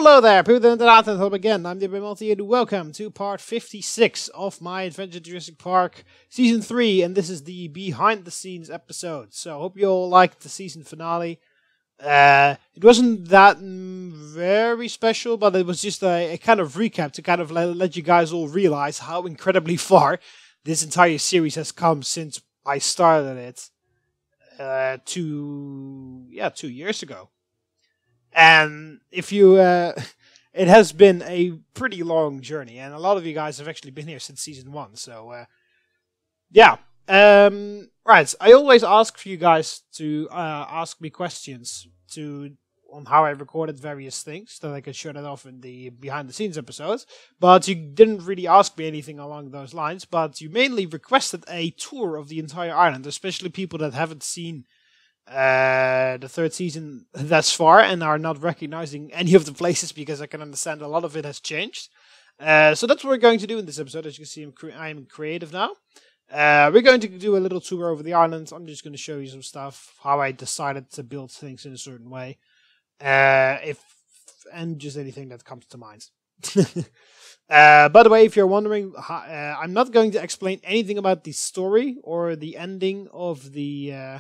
Hello there, people in the internet and home again. I'm TheMBmulti and welcome to part 56 of my Adventure Jurassic Park Season 3, and this is the behind the scenes episode. So I hope you all liked the season finale. It wasn't that very special, but it was just a kind of recap to kind of let you guys all realize how incredibly far this entire series has come since I started it 2 years ago. And if you, it has been a pretty long journey, and a lot of you guys have actually been here since season 1. So, yeah. Right. I always ask for you guys to ask me questions on how I recorded various things, so that I can show that off in the behind the scenes episodes. But you didn't really ask me anything along those lines. But you mainly requested a tour of the entire island, especially people that haven't seen the third season thus far and are not recognizing any of the places, because I can understand a lot of it has changed. So that's what we're going to do in this episode. As you can see, I'm creative now. We're going to do a little tour over the island. I'm just going to show you some stuff, how I decided to build things in a certain way, and just anything that comes to mind. By the way, if you're wondering, I'm not going to explain anything about the story or the ending of the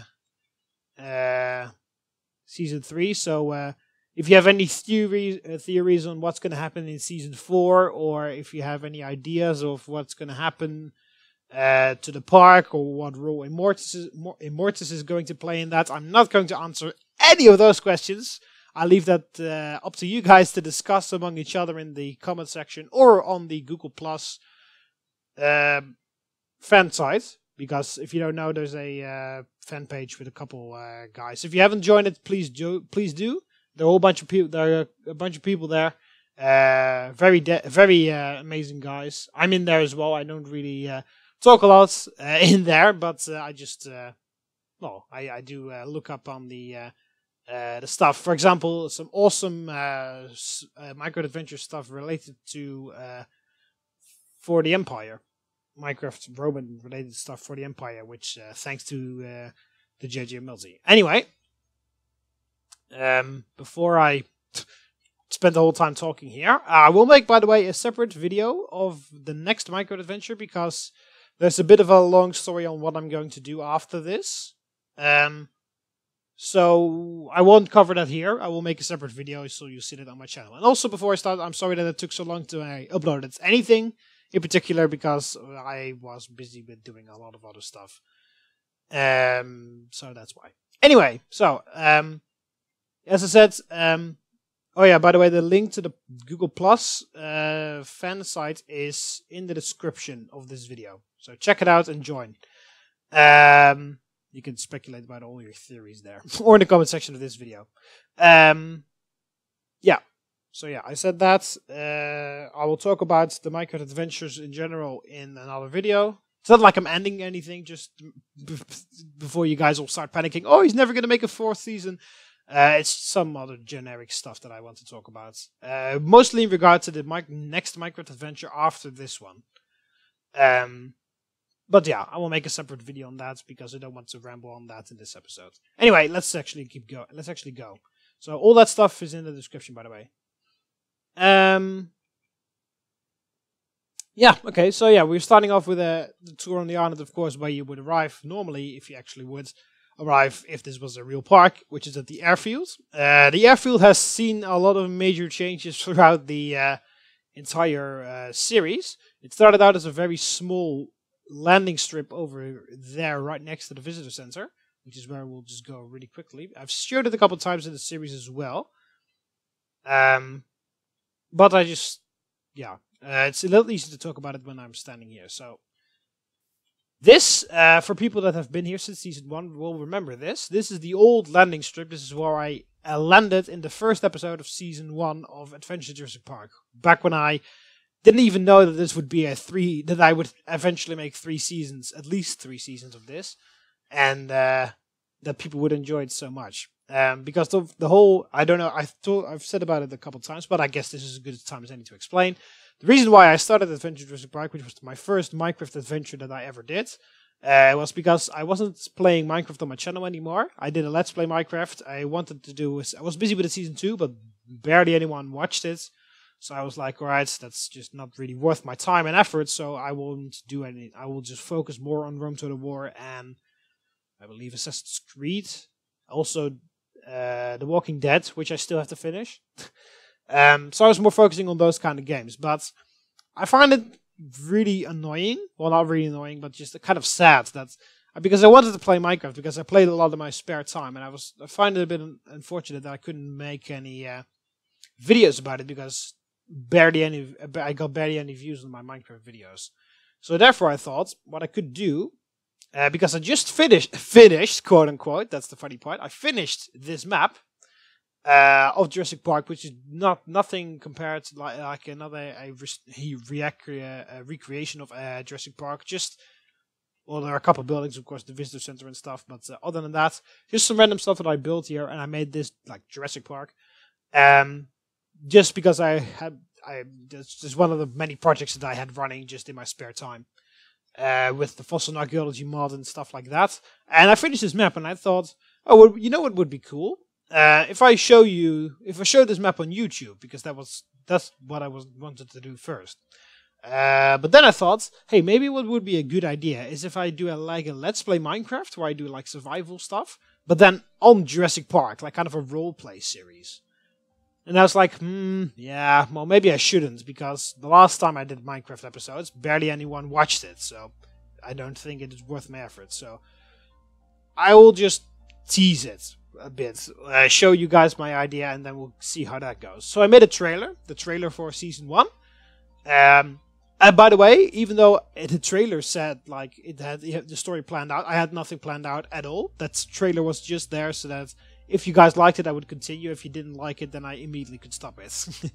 season 3. So if you have any theories on what's going to happen in season 4, or if you have any ideas of what's going to happen to the park, or what role Immortus is going to play in that, I'm not going to answer any of those questions. I'll leave that up to you guys to discuss among each other in the comment section or on the Google Plus fan site. Because if you don't know, there's a fan page with a couple guys. If you haven't joined it, please do. There are a whole bunch of people. There are a bunch of people there. Very amazing guys. I'm in there as well. I don't really talk a lot in there, but I just I do look up on the stuff. For example, some awesome micro adventure stuff related to for the Empire. Minecraft Roman related stuff for the Empire, which thanks to the TheMBmulti. Anyway, before I spend the whole time talking here, I will make, by the way, a separate video of the next micro adventure, because there's a bit of a long story on what I'm going to do after this. So I won't cover that here. I will make a separate video, so you'll see that on my channel. And also, before I start, I'm sorry that it took so long to upload it. Anything in particular, because I was busy with doing a lot of other stuff. So that's why. Anyway, so, as I said, oh yeah, by the way, the link to the Google Plus fan site is in the description of this video. So check it out and join. You can speculate about all your theories there, or in the comment section of this video. Yeah. So yeah, I said that. I will talk about the Minecraft adventures in general in another video. It's not like I'm ending anything, just before you guys all start panicking. Oh, he's never going to make a 4th season. It's some other generic stuff that I want to talk about. Mostly in regard to the next Minecraft adventure after this one. But yeah, I will make a separate video on that, because I don't want to ramble on that in this episode. Anyway, let's actually keep going. Let's actually go. So all that stuff is in the description, by the way. Yeah, okay, so yeah, we're starting off with the tour on the island, of course, where you would arrive normally, if you actually would arrive if this was a real park, which is at the Airfield. The Airfield has seen a lot of major changes throughout the entire series. It started out as a very small landing strip over there, right next to the visitor center, which is where we'll just go really quickly. I've showed it a couple times in the series as well. But I just, yeah, it's a little easy to talk about it when I'm standing here. So this, for people that have been here since season 1, will remember this. This is the old landing strip. This is where I landed in the first episode of season 1 of Adventure Jurassic Park. Back when I didn't even know that this would be that I would eventually make 3 seasons, at least 3 seasons of this, and that people would enjoy it so much. Because the whole, I don't know, I've said about it a couple times, but I guess this is as good a time as any to explain. The reason why I started Adventure Jurassic Park, which was my first Minecraft adventure that I ever did, was because I wasn't playing Minecraft on my channel anymore. I did a Let's Play Minecraft. I was busy with the season 2, but barely anyone watched it. So I was like, alright, that's just not really worth my time and effort, so I won't do any. I will just focus more on Rome Total War and I believe Assassin's Creed. Also, The Walking Dead, which I still have to finish. So I was more focusing on those kind of games. But I find it really annoying. Well, not really annoying, but just kind of sad that because I wanted to play Minecraft, because I played a lot in my spare time, and I find it a bit unfortunate that I couldn't make any videos about it because I got barely any views on my Minecraft videos. So therefore I thought what I could do, because I just finished, quote unquote, that's the funny part, I finished this map of Jurassic Park, which is nothing compared to like another recreation of Jurassic Park. Well, there are a couple of buildings, of course, the visitor center and stuff, but other than that, just some random stuff that I built here, and I made this like Jurassic Park. Just because this is one of the many projects that I had running just in my spare time, with the fossil archaeology mod and stuff like that. And I finished this map, and I thought, oh, well, you know what would be cool? If I show this map on YouTube, because that's what I wanted to do first. But then I thought, hey, maybe what would be a good idea is if I do a Let's Play Minecraft, where I do like survival stuff, but then on Jurassic Park, like kind of a role-play series. And I was like, yeah, well, maybe I shouldn't, because the last time I did Minecraft episodes, barely anyone watched it, so I don't think it is worth my effort. So I will just tease it a bit, show you guys my idea, and then we'll see how that goes. So I made the trailer for Season 1. And by the way, even though the trailer said like it had the story planned out, I had nothing planned out at all. That trailer was just there so that if you guys liked it, I would continue. If you didn't like it, then I immediately could stop it.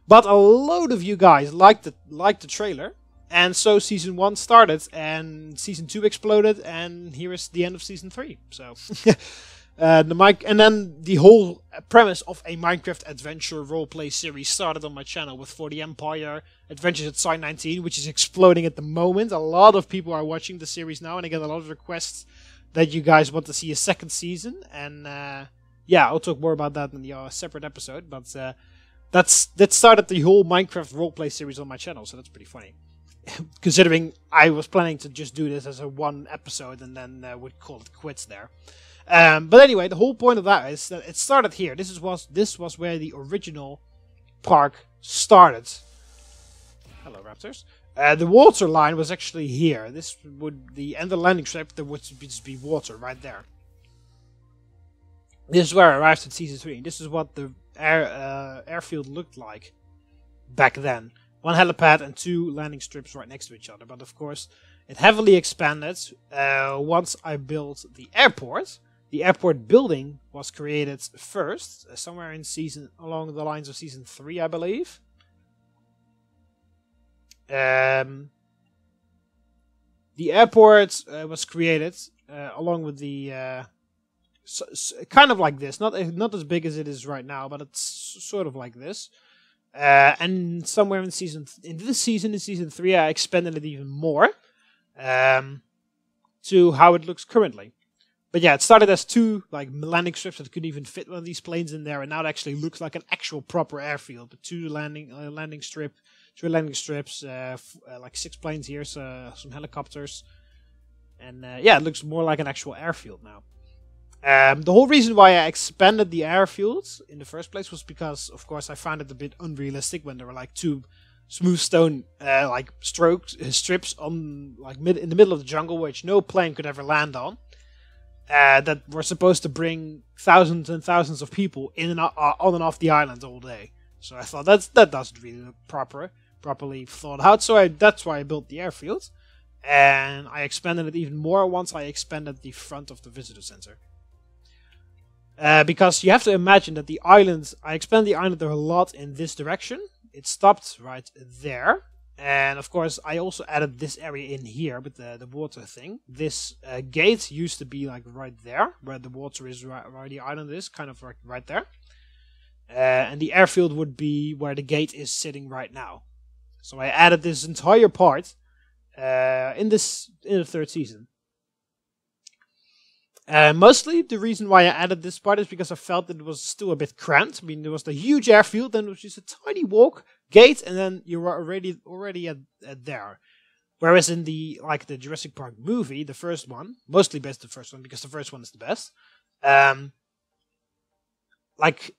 But a load of you guys liked the trailer, and so Season 1 started, and Season 2 exploded, and here is the end of Season 3. So, and then the whole premise of a Minecraft adventure roleplay series started on my channel with For the Empire, Adventures at Site 19, which is exploding at the moment. A lot of people are watching the series now, and I get a lot of requests that you guys want to see a second season, and yeah, I'll talk more about that in the separate episode, but that started the whole Minecraft roleplay series on my channel, so that's pretty funny. Considering I was planning to just do this as a one episode and then would call it quits there. But anyway, the whole point of that is that it started here. This was where the original park started. Hello, Raptors. The water line was actually here. This would the end of the landing strip. There would just be water right there. This is where I arrived at Season 3. This is what the airfield looked like back then. One helipad and two landing strips right next to each other. But of course, it heavily expanded once I built the airport. The airport building was created first, somewhere along the lines of Season 3, I believe. The airport was created along with the kind of like this, not as big as it is right now, but it's sort of like this. And somewhere in Season 3, I expanded it even more to how it looks currently. But yeah, it started as two like landing strips that could even fit one of these planes in there, and now it actually looks like an actual proper airfield. With two landing strips, like 6 planes here, so some helicopters, and yeah, it looks more like an actual airfield now. The whole reason why I expanded the airfield in the first place was because, of course, I found it a bit unrealistic when there were like two smooth stone like strips on like in the middle of the jungle, which no plane could ever land on. That were supposed to bring thousands and thousands of people in and on and off the island all day. So I thought that doesn't really look properly thought out. So that's why I built the airfield, and I expanded it even more once I expanded the front of the visitor center. Because you have to imagine that I expanded the island a lot in this direction. It stopped right there. And of course, I also added this area in here with the water thing. This gate used to be like right there, where the water is, where the island is, kind of right there. And the airfield would be where the gate is sitting right now. So I added this entire part in the third season. Mostly the reason why I added this part is because I felt that it was still a bit cramped. I mean, there was the huge airfield, then it was just a tiny walk, gate, and then you were already at there. Whereas in the Jurassic Park movie, the first one, mostly best the first one because the first one is the best.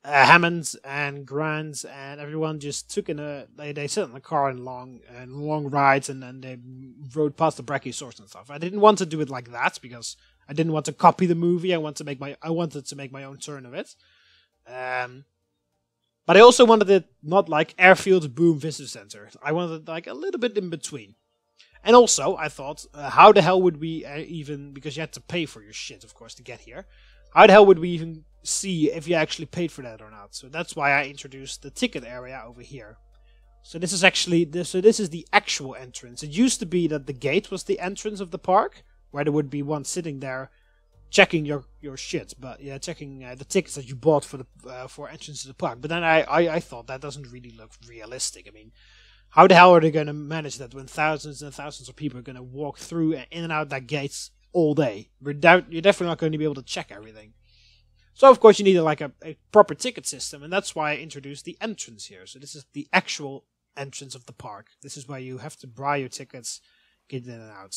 Hammonds and Grants and everyone just took they sat in the car and long rides, and then they rode past the Brachiosaurus and stuff. I didn't want to do it like that because I didn't want to copy the movie. I wanted to make my own turn of it. But I also wanted it not like Airfield, boom, visitor center. I wanted it like a little bit in between. And also, I thought, how the hell would we even, because you had to pay for your shit, of course, to get here. How the hell would we even see if you actually paid for that or not? So that's why I introduced the ticket area over here. So this is the actual entrance. It used to be that the gate was the entrance of the park, where there would be one sitting there checking your shit, but yeah, checking the tickets that you bought for entrance to the park. But then I thought that doesn't really look realistic. I mean, how the hell are they going to manage that when thousands and thousands of people are going to walk through in and out that gates all day? You're definitely not going to be able to check everything. So of course you need a proper ticket system, and that's why I introduced the entrance here. So this is the actual entrance of the park. This is where you have to buy your tickets, get in and out.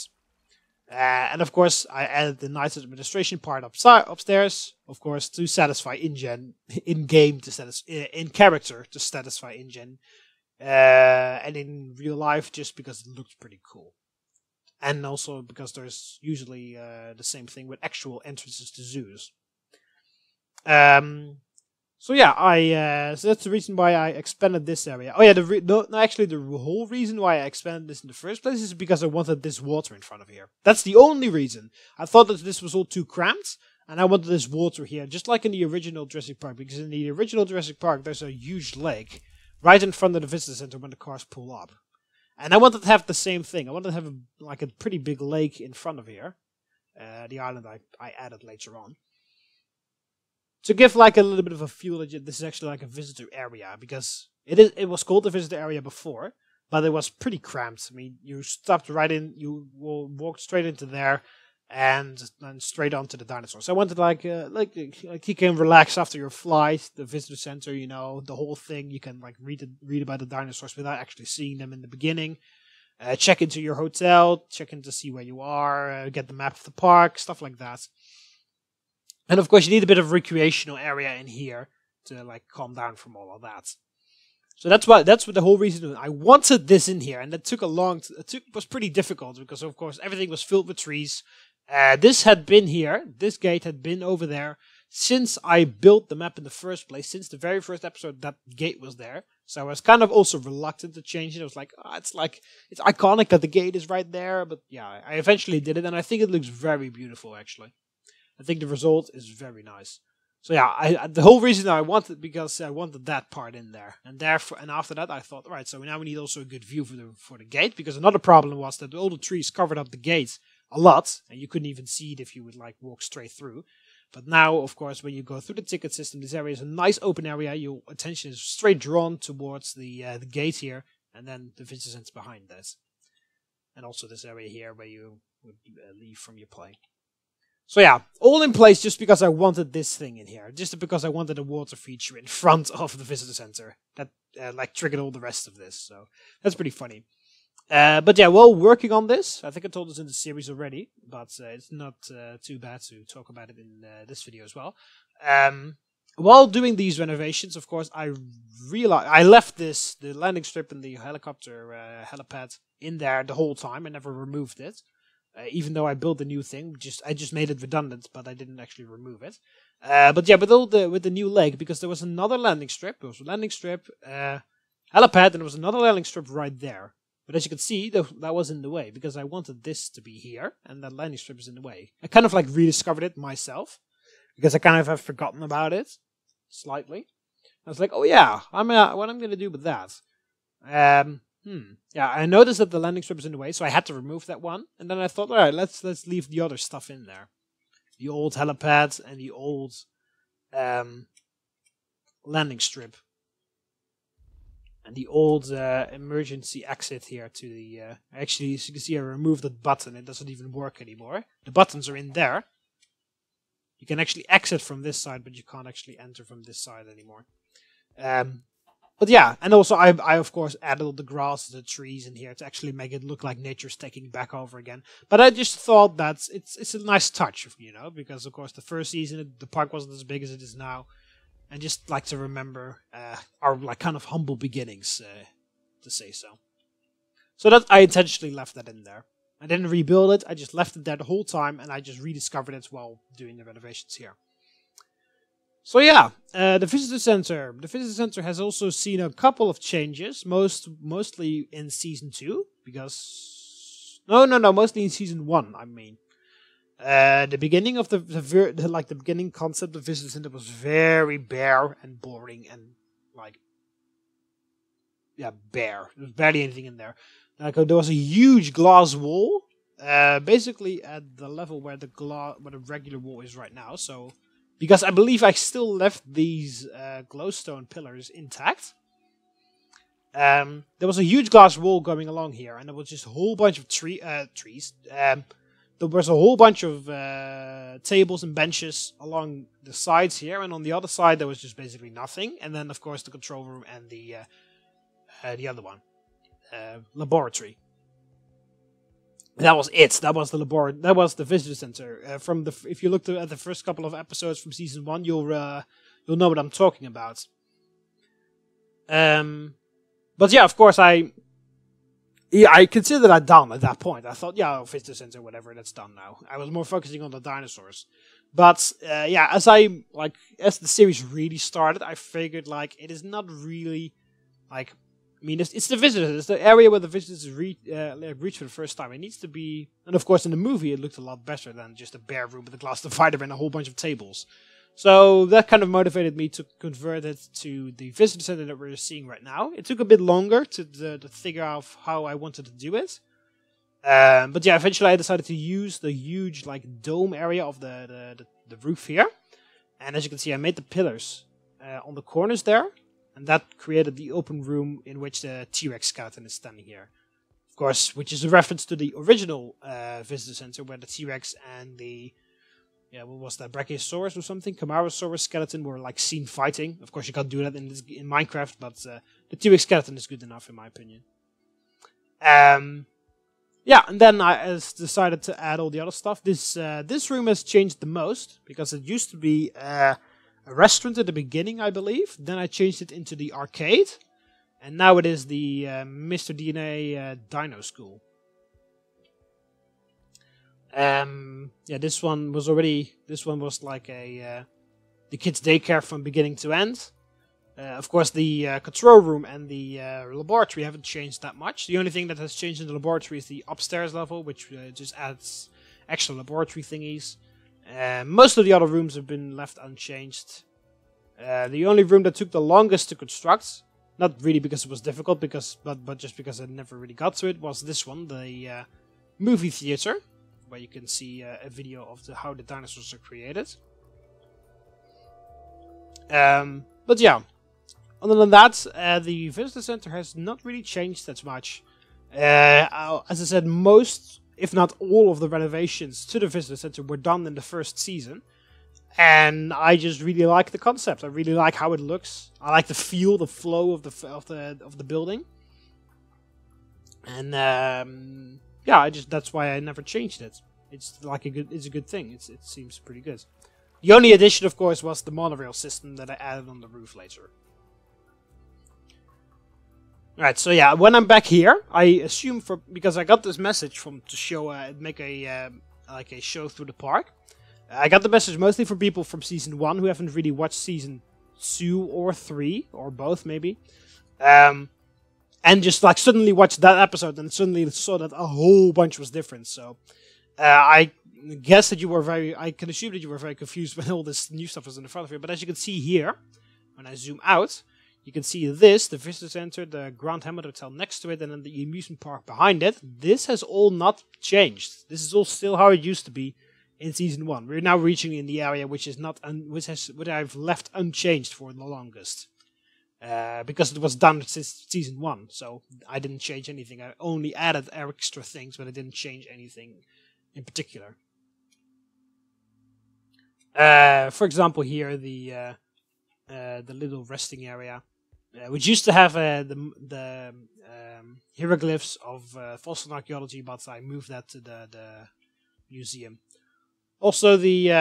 And of course I added the nice administration part upstairs, of course, to satisfy in-game, in character to satisfy InGen. And in real life, just because it looks pretty cool. And also because there's usually the same thing with actual entrances to zoos. So yeah, so that's the reason why I expanded this area. Oh yeah, actually the whole reason why I expanded this in the first place is because I wanted this water in front of here. That's the only reason. I thought that this was all too cramped, and I wanted this water here, just like in the original Jurassic Park, because in the original Jurassic Park there's a huge lake right in front of the visitor center when the cars pull up. And I wanted to have the same thing. I wanted to have a pretty big lake in front of here. The island I added later on. To give a little bit of a feel that this is actually like a visitor area, because it was called the visitor area before, but it was pretty cramped. I mean, you stopped right in, you will walk straight into there, and then straight on to the dinosaur. So I wanted like you can relax after your flight, the visitor center, the whole thing. You can read about the dinosaurs without actually seeing them in the beginning. Check into your hotel, check in to see where you are, get the map of the park, stuff like that. And of course, you need a bit of recreational area in here to calm down from all of that. So that's what the whole reason I wanted this in here, and that took was pretty difficult because of course everything was filled with trees. This had been here. This gate had been over there since I built the map in the first place. Since the very first episode, that gate was there. So I was kind of also reluctant to change it. I was like, it's iconic that the gate is right there. But yeah, I eventually did it, and I think it looks very beautiful, actually. I think the result is very nice. So yeah, the whole reason I wanted, because I wanted that part in there, and after that I thought, right, so now we need also a good view for the gate, because another problem was that all the trees covered up the gate a lot, and you couldn't even see it if you would walk straight through. But now, of course, when you go through the ticket system, this area is a nice open area. Your attention is straight drawn towards the gate here, and then the visitor center behind that, and also this area here where you would leave from your plane. So yeah, all in place just because I wanted this thing in here. Just because I wanted a water feature in front of the visitor center. That triggered all the rest of this. So that's pretty funny. But yeah, while working on this, I think I told this in the series already, but it's not too bad to talk about it in this video as well. While doing these renovations, of course, I realized I left the landing strip and the helicopter helipad in there the whole time. I never removed it. Even though I built a new thing, I just made it redundant, but I didn't actually remove it. But yeah, with the new lake, because there was another landing strip. There was a landing strip, helipad, and there was another landing strip right there. But as you can see, that was in the way, because I wanted this to be here, and that landing strip is in the way. I kind of rediscovered it myself, because I kind of have forgotten about it, slightly. I was like, oh yeah, what I'm going to do with that? Yeah, I noticed that the landing strip is in the way, so I had to remove that one. And then I thought, all right, let's leave the other stuff in there. The old helipad and the old landing strip. And the old emergency exit here to the... actually, as you can see, I removed the button. It doesn't even work anymore. The buttons are in there. You can actually exit from this side, but you can't actually enter from this side anymore. But yeah, and also I of course added all the grass, the trees in here to actually make it look like nature's taking back over again. But I just thought that it's a nice touch, because of course the first season the park wasn't as big as it is now, and just like to remember our like kind of humble beginnings, to say so. So that I intentionally left that in there. I didn't rebuild it. I just left it there the whole time, and I just rediscovered it while doing the renovations here. So yeah, the visitor center. The visitor center has also seen a couple of changes, mostly in season 2, because mostly in season 1. I mean, the beginning of the beginning concept of visitor center was very bare and boring and bare. There was barely anything in there. Like there was a huge glass wall, basically at the level where the regular wall is right now. So. Because I believe I still left these glowstone pillars intact. There was a huge glass wall going along here, and there was just a whole bunch of trees. There was a whole bunch of tables and benches along the sides here, and on the other side there was just basically nothing. And then, of course, the control room and the other one, laboratory. That was it. That was the laboratory. That was the visitor center. If you looked at the first couple of episodes from season 1, you'll know what I'm talking about. But yeah, of course, I considered that done at that point. I thought, yeah, visitor center, whatever, that's done now. I was more focusing on the dinosaurs. But yeah, as the series really started, I figured it is not really I mean, it's the visitors. It's the area where the visitors reach for the first time. It needs to be... And of course, in the movie, it looked a lot better than just a bare room with a glass divider and a whole bunch of tables. So that kind of motivated me to convert it to the visitor center that we're seeing right now. It took a bit longer to figure out how I wanted to do it. But yeah, eventually I decided to use the huge dome area of the roof here. And as you can see, I made the pillars on the corners there. And that created the open room in which the T-Rex skeleton is standing here. Of course, which is a reference to the original visitor center where the T-Rex and the... what was that? Brachiosaurus or something? Camarasaurus skeleton were seen fighting. Of course, you can't do that in Minecraft, but the T-Rex skeleton is good enough in my opinion. Yeah, and then I decided to add all the other stuff. This room has changed the most because it used to be... a restaurant at the beginning, I believe. Then I changed it into the arcade. And now it is the Mr. DNA Dino School. Yeah, this one was like the kids' daycare from beginning to end. Of course, the control room and the laboratory haven't changed that much. The only thing that has changed in the laboratory is the upstairs level, which just adds extra laboratory thingies. Most of the other rooms have been left unchanged. The only room that took the longest to construct, not really because it was difficult, but just because I never really got to it, was this one, the movie theater, where you can see a video of how the dinosaurs are created. But yeah, other than that, the visitor center has not really changed that much. As I said, most, if not all, of the renovations to the visitor center were done in the first season, and I just really like the concept. I really like how it looks. I like the feel, the flow of the building, and yeah, that's why I never changed it. It's a good thing. It seems pretty good. The only addition, of course, was the monorail system that I added on the roof later. Alright, so yeah, when I'm back here, I assume because I got this message to make a show through the park. I got the message mostly for people from season 1 who haven't really watched season 2 or 3, or both maybe. And just suddenly watched that episode and suddenly saw that a whole bunch was different. So I guess that I can assume that you were very confused when all this new stuff was in the front of you. But as you can see here, when I zoom out, you can see the visitor center, the Grand Hamlet Hotel next to it, and then the amusement park behind it. This has all not changed. This is all still how it used to be in season 1. We're now reaching in the area which I've left unchanged for the longest, because it was done since season 1. So I didn't change anything. I only added extra things, but I didn't change anything in particular. For example, here the little resting area, which used to have the hieroglyphs of fossil archaeology, but I moved that to the museum. Also, the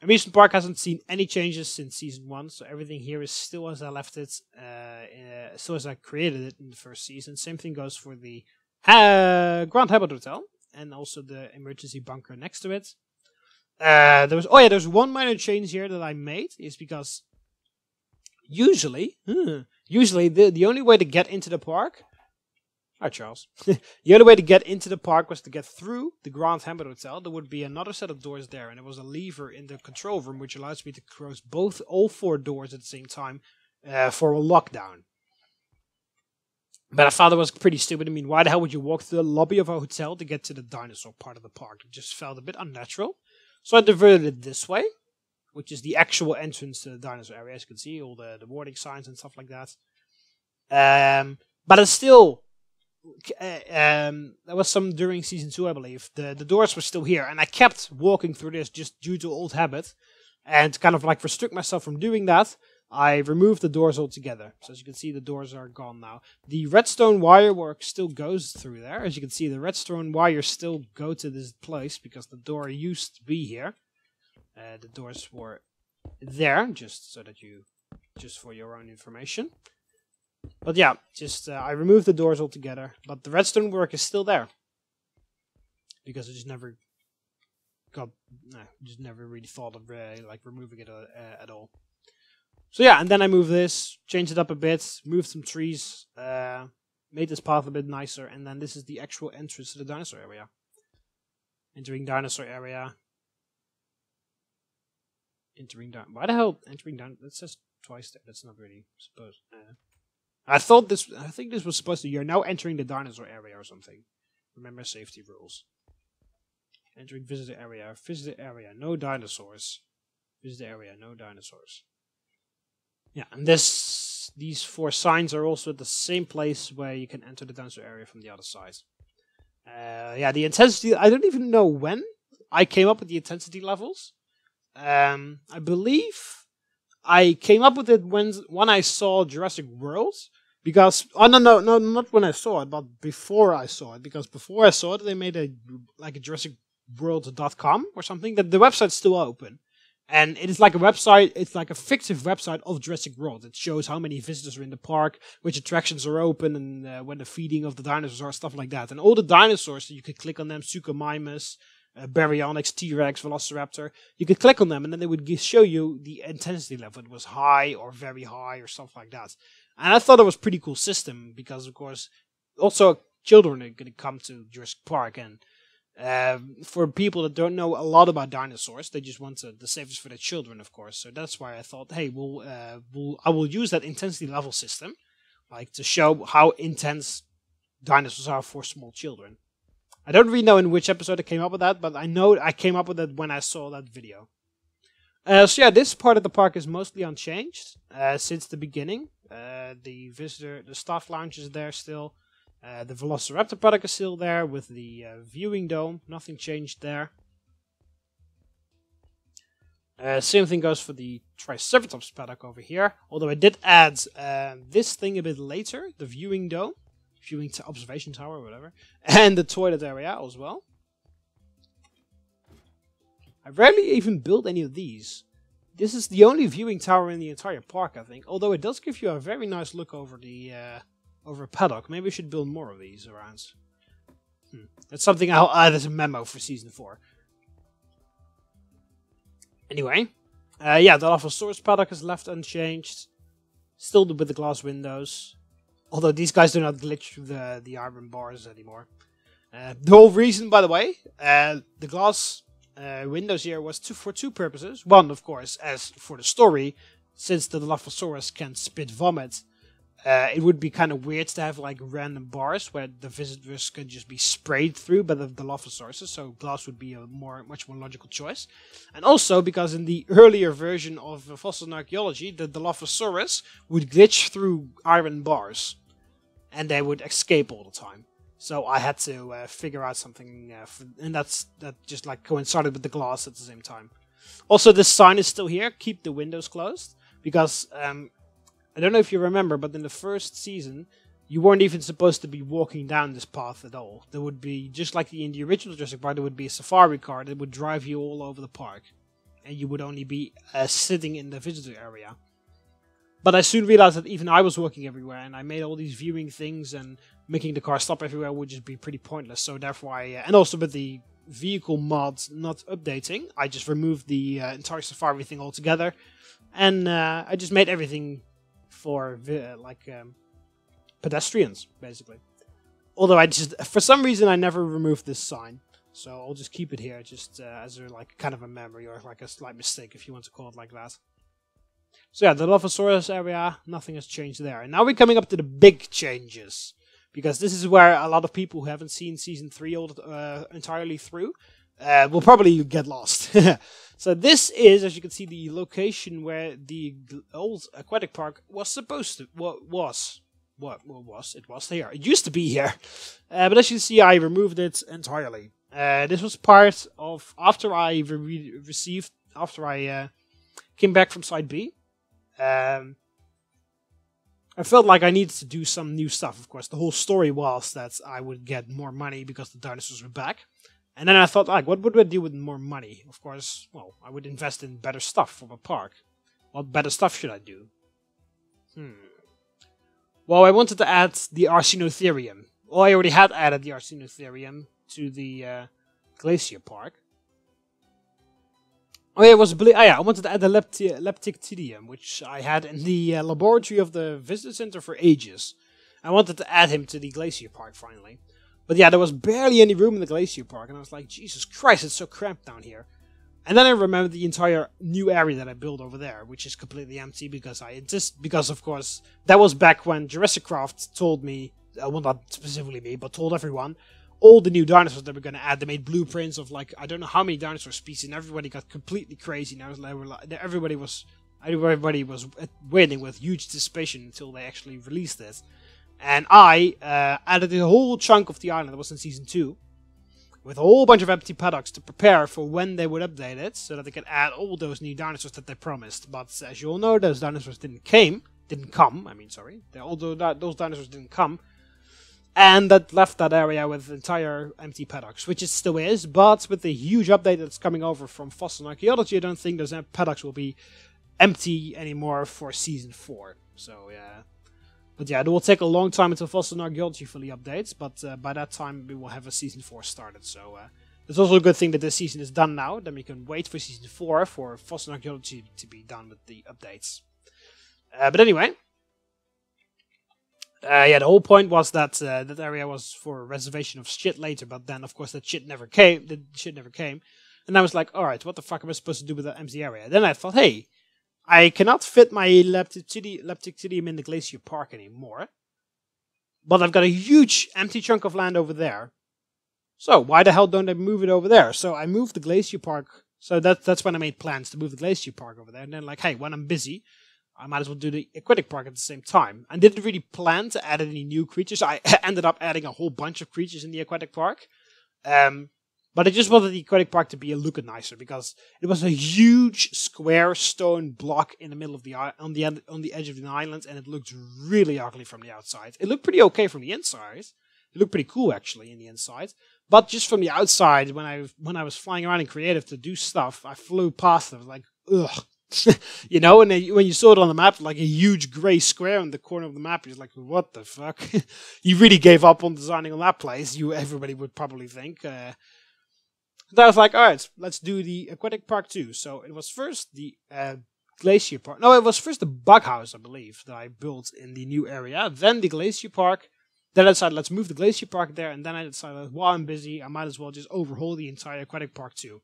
amusement park hasn't seen any changes since season 1, so everything here is still as I left it, still as I created it in the first season. Same thing goes for the Grand Habit Hotel and also the emergency bunker next to it. There's one minor change here that I made, is because usually the only way to get into the park. Hi, Charles. The only way to get into the park was to get through the Grand Habit Hotel. There would be another set of doors there, and there was a lever in the control room which allows me to close all 4 doors at the same time for a lockdown. But I thought it was pretty stupid. I mean, why the hell would you walk through the lobby of a hotel to get to the dinosaur part of the park? It just felt a bit unnatural. So I diverted it this way, which is the actual entrance to the dinosaur area. As you can see, all the warning signs and stuff like that. But it's still... there was some during season 2, I believe. The doors were still here, and I kept walking through this just due to old habit, and to kind of like restrict myself from doing that, I removed the doors altogether. So as you can see, the doors are gone now. The redstone wire work still goes through there. As you can see, the redstone wires still go to this place because the door used to be here. The doors were there, just for your own information. But yeah, I removed the doors altogether, but the redstone work is still there. Because I just never really thought of removing it at all. So yeah, and then I moved this, changed it up a bit, moved some trees, made this path a bit nicer, and then this is the actual entrance to the dinosaur area. Entering dinosaur area. Why the hell entering down? That says twice there. That's not really supposed. I think this was supposed to. You're now entering the dinosaur area or something. Remember safety rules. Entering visitor area. Visitor area. No dinosaurs. Visitor area. No dinosaurs. Yeah, and these 4 signs are also at the same place where you can enter the dinosaur area from the other side. Yeah, the intensity. I don't even know when I came up with the intensity levels. I believe I came up with it when I saw Jurassic World, because no, not when I saw it, but before I saw it. Because before I saw it, they made a JurassicWorld.com or something. That the website's still open, and it is like a website. It's like a fictive website of Jurassic World. It shows how many visitors are in the park, which attractions are open, and when the feeding of the dinosaurs are, stuff like that. And all the dinosaurs, you could click on them: Suchomimus, Baryonyx, T-Rex, Velociraptor. You could click on them and then they would show you the intensity level. It was high or very high or something like that. And I thought it was a pretty cool system because, of course, also children are going to come to Jurassic Park. And for people that don't know a lot about dinosaurs, they just want the safest for their children, of course. So that's why I thought, hey, I will use that intensity level system, like to show how intense dinosaurs are for small children. I don't really know in which episode I came up with that, but I know I came up with it when I saw that video. So yeah, this part of the park is mostly unchanged since the beginning. The staff lounge is there still. The Velociraptor paddock is still there with the viewing dome. Nothing changed there. Same thing goes for the Triceratops paddock over here. Although I did add this thing a bit later, the viewing dome. Viewing observation tower or whatever, and the toilet area as well. I rarely even build any of these. This is the only viewing tower in the entire park, I think. Although it does give you a very nice look over the paddock. Maybe I should build more of these around. That's something I'll add as a memo for season 4. Anyway, yeah, the Dilophosaurus paddock is left unchanged. Still with the glass windows. Although these guys do not glitch through the iron bars anymore. The whole reason, by the way, the glass windows here was for 2 purposes. One, of course, as for the story, since the Dilophosaurus can spit vomit, it would be kind of weird to have like random bars where the visitors could just be sprayed through by the Dilophosaurus, so glass would be a much more logical choice. And also because in the earlier version of fossil archaeology, the Dilophosaurus would glitch through iron bars, and they would escape all the time. So I had to figure out something, and that just like coincided with the glass at the same time. Also, this sign is still here. Keep the windows closed. Because, I don't know if you remember, but in the first season, you weren't even supposed to be walking down this path at all. There would be, just like in the original Jurassic Park, there would be a safari car that would drive you all over the park. And you would only be sitting in the visitor area. But I soon realized that even I was walking everywhere, and I made all these viewing things, and making the car stop everywhere would just be pretty pointless. So therefore and also with the vehicle mod not updating, I just removed the entire safari thing altogether. And I just made everything for pedestrians, basically. Although for some reason, I never removed this sign. So I'll just keep it here, just as kind of a memory, or like a slight mistake, if you want to call it like that. So yeah, the Dilophosaurus area, nothing has changed there. And now we're coming up to the big changes. Because this is where a lot of people who haven't seen Season 3 entirely through will probably get lost. So this is, as you can see, the location where the old aquatic park was supposed to... It was here. It used to be here. But as you can see, I removed it entirely. This was part of... After I came back from Side B. I felt like I needed to do some new stuff, of course. The whole story was that I would get more money because the dinosaurs were back. And then I thought, like, what would I do with more money? Of course, well, I would invest in better stuff for the park. What better stuff should I do? Well, I wanted to add the Arsinotherium. Well, I already had added the Arsinotherium to the Glacier Park. Oh yeah, I wanted to add the Leptictidium, which I had in the laboratory of the visitor center for ages. I wanted to add him to the Glacier Park finally. But yeah, there was barely any room in the Glacier Park, and I was like, Jesus Christ, it's so cramped down here. And then I remembered the entire new area that I built over there, which is completely empty because of course, that was back when Jurassic Craft told me, well, not specifically me, but told everyone, all the new dinosaurs that we're going to add. They made blueprints of, like, I don't know how many dinosaur species, and everybody got completely crazy. And everybody was waiting with huge anticipation until they actually released it. And I added a whole chunk of the island that was in Season 2, with a whole bunch of empty paddocks to prepare for when they would update it, so that they could add all those new dinosaurs that they promised. But as you all know, those dinosaurs didn't come. Those dinosaurs didn't come. And that left that area with entire empty paddocks, which it still is, but with the huge update that's coming over from Fossil and Archaeology, I don't think those paddocks will be empty anymore for Season 4. So, yeah. But yeah, it will take a long time until Fossil and Archaeology fully updates, but by that time we will have a Season 4 started. So, it's also a good thing that this season is done now, then we can wait for Season 4 for Fossil and Archaeology to be done with the updates. But anyway... the whole point was that that area was for reservation of shit later, but then, of course, that shit never came. And I was like, alright, what the fuck am I supposed to do with that empty area? Then I thought, hey, I cannot fit my Leptictidium in the Glacier Park anymore. But I've got a huge empty chunk of land over there. So, why the hell don't I move it over there? So, I moved the Glacier Park. So, that's when I made plans to move the Glacier Park over there. And then, like, hey, when I'm busy... I might as well do the aquatic park at the same time. I didn't really plan to add any new creatures. I ended up adding a whole bunch of creatures in the aquatic park. But I just wanted the aquatic park to be a little nicer because it was a huge square stone block in the middle of the on the edge of the island, and it looked really ugly from the outside. It looked pretty okay from the inside. It looked pretty cool actually in the inside. But just from the outside, when I was flying around in creative to do stuff, I flew past it. I was like, ugh. You know, and when you saw it on the map, like a huge grey square in the corner of the map, you're like, what the fuck? You really gave up on designing on that place, everybody would probably think. So I was like, alright, let's do the aquatic park too. So it was first the Glacier Park. No, it was first the bug house, I believe, that I built in the new area. Then the Glacier Park. Then I decided, let's move the Glacier Park there. And then I decided, while I'm busy, I might as well just overhaul the entire aquatic park too.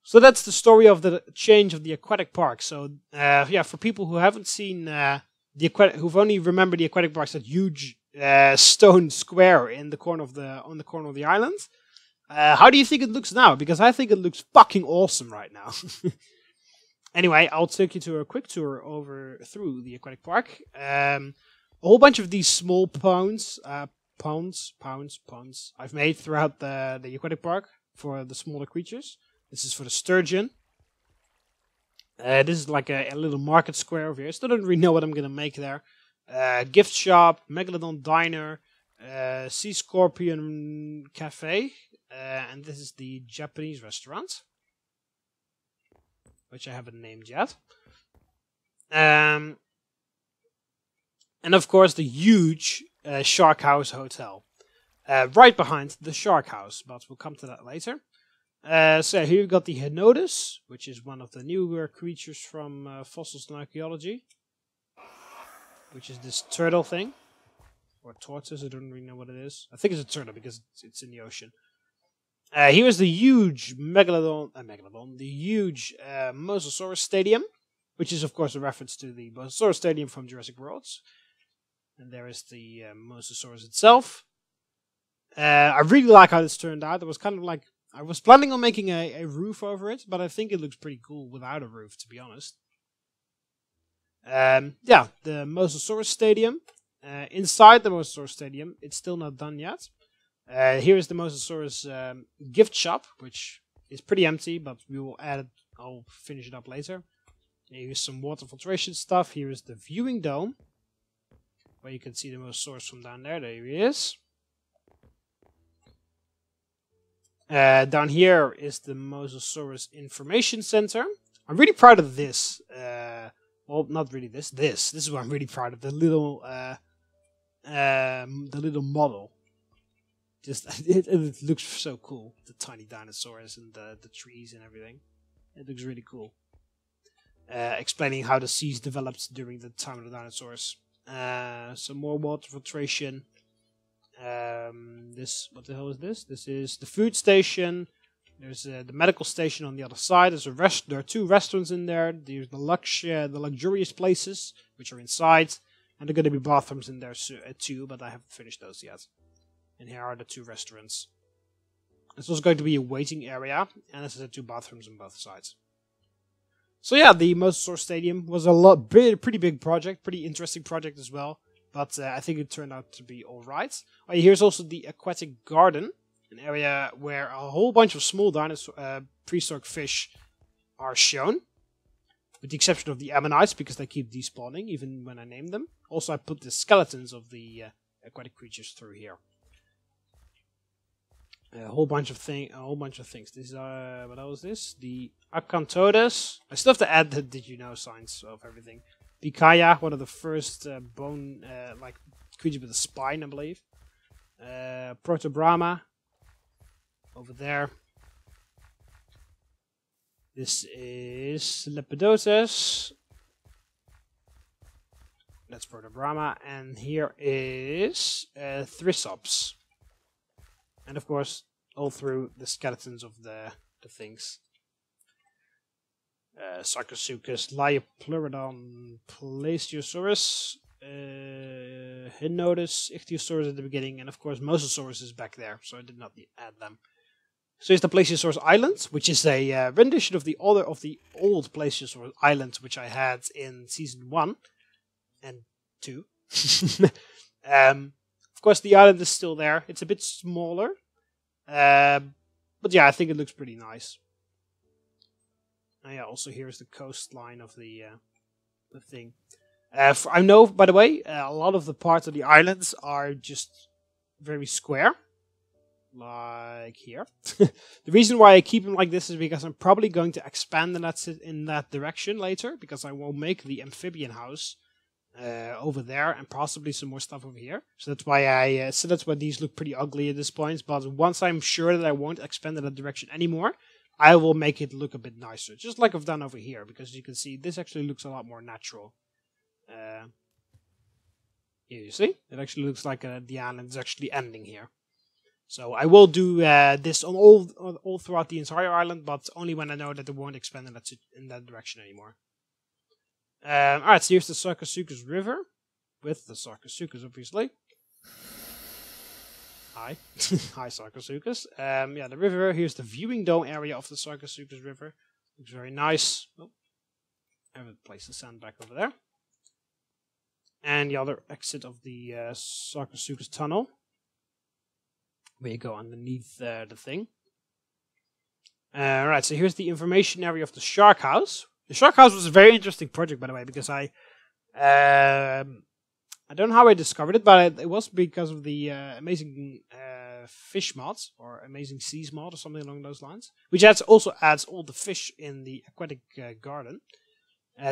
So that's the story of the change of the aquatic park. So, yeah, for people who haven't seen who've only remembered the aquatic park, that huge stone square in the corner of the island. How do you think it looks now? Because I think it looks fucking awesome right now. Anyway, I'll take you to a quick tour through the aquatic park. A whole bunch of these small ponds I've made throughout the aquatic park for the smaller creatures. This is for the sturgeon. This is like a little market square over here. Still don't really know what I'm gonna make there. Gift shop, Megalodon diner, sea scorpion cafe, and this is the Japanese restaurant, which I haven't named yet. And of course the huge Shark House Hotel, right behind the Shark House, but we'll come to that later. So here we've got the Henotus, which is one of the newer creatures from Fossils and Archaeology, which is this turtle thing, or tortoise, I don't really know what it is. I think it's a turtle because it's in the ocean. Here is the huge Megalodon, the huge Mosasaurus Stadium, which is of course a reference to the Mosasaurus Stadium from Jurassic World. And there is the Mosasaurus itself. I really like how this turned out. It was kind of like, I was planning on making a roof over it, but I think it looks pretty cool without a roof, to be honest. Yeah, the Mosasaurus Stadium. Inside the Mosasaurus Stadium, it's still not done yet. Here is the Mosasaurus gift shop, which is pretty empty, but we will add it. I'll finish it up later. Here's some water filtration stuff. Here is the viewing dome, where you can see the Mosasaurus from down there. There he is. Down here is the Mosasaurus Information Center. I'm really proud of this. Well, not really this. This is what I'm really proud of. The little model. Just it looks so cool. The tiny dinosaurs and the trees and everything. It looks really cool. Explaining how the seas developed during the time of the dinosaurs. Some more water filtration. What the hell is this? This is the food station. There's the medical station on the other side. There are two restaurants in there. There's the luxurious places, which are inside, and there are going to be bathrooms in there too, but I haven't finished those yet. And here are the two restaurants. There's also going to be a waiting area, and there's the two bathrooms on both sides. So yeah, the Mosasaurus Stadium was pretty big project, pretty interesting project as well. But I think it turned out to be alright. Oh, here's also the aquatic garden, an area where a whole bunch of small prehistoric fish are shown, with the exception of the ammonites, because they keep despawning even when I name them. Also, I put the skeletons of the aquatic creatures through here. A whole bunch of things. This is what else is this? The Acanthodes. I still have to add the did you know signs of everything. Picaya, one of the first bone creatures with a spine, I believe. Protobrahma over there. This is Lepidotus. That's Protobrahma, and here is Thrysops. And of course, all through the skeletons of the things. Sarcosuchus, Liopleurodon, Plesiosaurus, Henotus, Ichthyosaurus at the beginning, and of course Mosasaurus is back there, so I did not add them. So here's the Plesiosaurus Island, which is a rendition of the old Plesiosaurus Island, which I had in season 1 and 2. Of course, the island is still there. It's a bit smaller, but yeah, I think it looks pretty nice. Yeah, also here's the coastline of the thing. I know, by the way, a lot of the parts of the islands are just very square, like here. The reason why I keep them like this is because I'm probably going to expand in that direction later, because I will make the amphibian house over there and possibly some more stuff over here. So that's why that's why these look pretty ugly at this point. But once I'm sure that I won't expand in that direction anymore, I will make it look a bit nicer, just like I've done over here, because you can see this actually looks a lot more natural. Here you see, it actually looks like the island is actually ending here. So I will do this on all throughout the entire island, but only when I know that it won't expand in that direction anymore. Alright, so here's the Sarcosuchus River, with the Sarcosuchus, obviously. Hi. Hi, Sarcosuchus. Yeah, the river. Here's the viewing dome area of the Sarcosuchus River. Looks very nice. Oh, I haven't placed the sand back over there. And the other exit of the Sarcosuchus tunnel, where you go underneath the thing. Right, so here's the information area of the shark house. The shark house was a very interesting project, by the way, because I don't know how I discovered it, but it was because of the amazing fish mods, or amazing seas mod, or something along those lines, which also adds all the fish in the aquatic garden.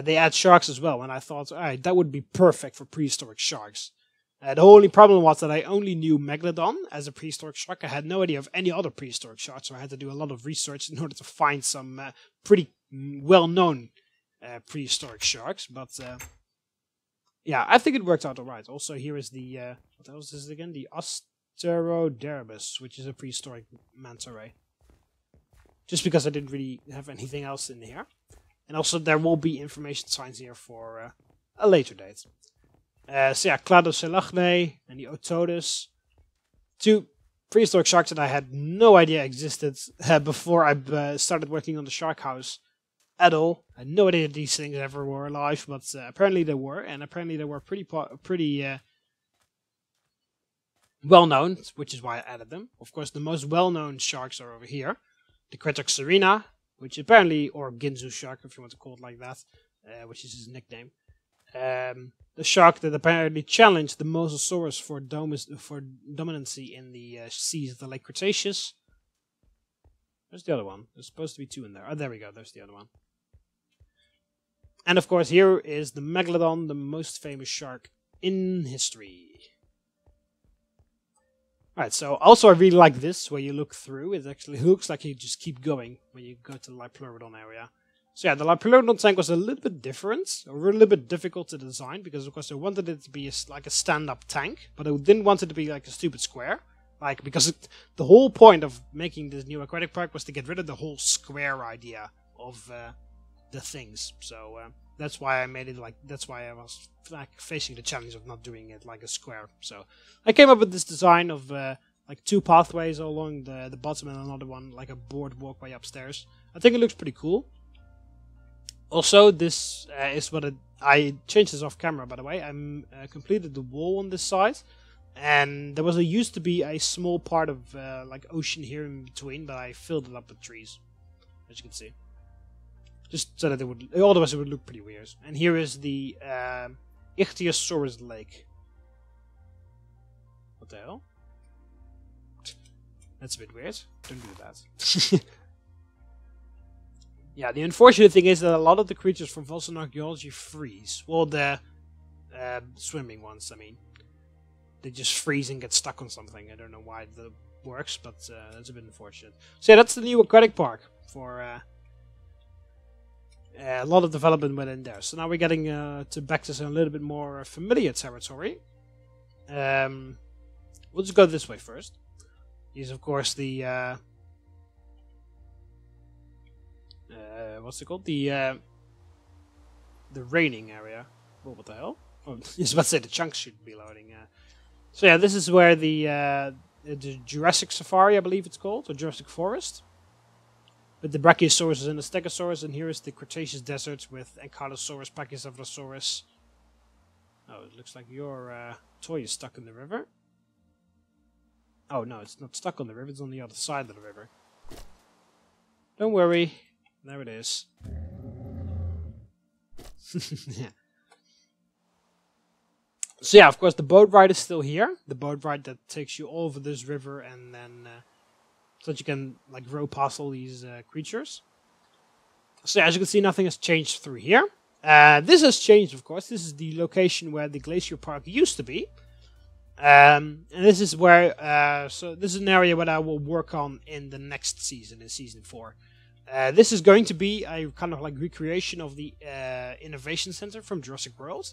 They add sharks as well, and I thought, alright, that would be perfect for prehistoric sharks. The only problem was that I only knew Megalodon as a prehistoric shark. I had no idea of any other prehistoric sharks, so I had to do a lot of research in order to find some pretty well-known prehistoric sharks. But yeah, I think it worked out alright. Also, here is the what else is it again? The Asterodermis, which is a prehistoric manta ray. Just because I didn't really have anything else in here, and also there will be information signs here for a later date. So yeah, Cladocelachne and the Otodus. Two prehistoric sharks that I had no idea existed before I started working on the shark house at all. I had no idea these things ever were alive, but apparently they were, and apparently they were pretty well known, which is why I added them. Of course, the most well-known sharks are over here. The Cretoxerina, which apparently, or Ginsu shark, if you want to call it like that, which is his nickname. The shark that apparently challenged the Mosasaurus for dominancy in the seas of the late Cretaceous. There's the other one. There's supposed to be two in there. Oh, there we go. There's the other one. And of course, here is the Megalodon, the most famous shark in history. Alright, so also I really like this, where you look through. It actually looks like you just keep going when you go to the Liopleurodon area. So yeah, the Liopleurodon tank was a little bit different, or a little bit difficult to design, because of course I wanted it to be like a stand-up tank, but I didn't want it to be like a stupid square. Like, because the whole point of making this new aquatic park was to get rid of the whole square idea of the things. So that's why I made it like, that's why I was like facing the challenge of not doing it like a square. So I came up with this design of like two pathways along the bottom and another one like a board walkway upstairs. I think it looks pretty cool. Also, this is what I changed this off camera, by the way. I completed the wall on this side, and there used to be a small part of like ocean here in between, but I filled it up with trees, as you can see, just so that otherwise it would look pretty weird. And here is the Ichthyosaurus lake. What the hell? That's a bit weird. Don't do that. Yeah, the unfortunate thing is that a lot of the creatures from fossil archaeology freeze. Well, the swimming ones, I mean. They just freeze and get stuck on something. I don't know why that works, but that's a bit unfortunate. So yeah, that's the new aquatic park for a lot of development within there. So now we're getting back to some a little bit more familiar territory. We'll just go this way first. Here's, of course, the... what's it called? The raining area. Oh, what the hell? Oh, I was about to say the chunks should be loading. So yeah, this is where the Jurassic Safari, I believe it's called, or Jurassic Forest, with the Brachiosaurus and the Stegosaurus, and here is the Cretaceous Desert with Ankylosaurus, Pachycephalosaurus. Oh, it looks like your toy is stuck in the river. Oh no, it's not stuck on the river, it's on the other side of the river. Don't worry. There it is. Yeah. So yeah, of course, the boat ride is still here. The boat ride that takes you over this river, and then so that you can like row past all these creatures. So as you can see, nothing has changed through here. This has changed, of course. This is the location where the glacier park used to be, and this is where. So this is an area that I will work on in the next season, in season 4. This is going to be a kind of like recreation of the Innovation Center from Jurassic World.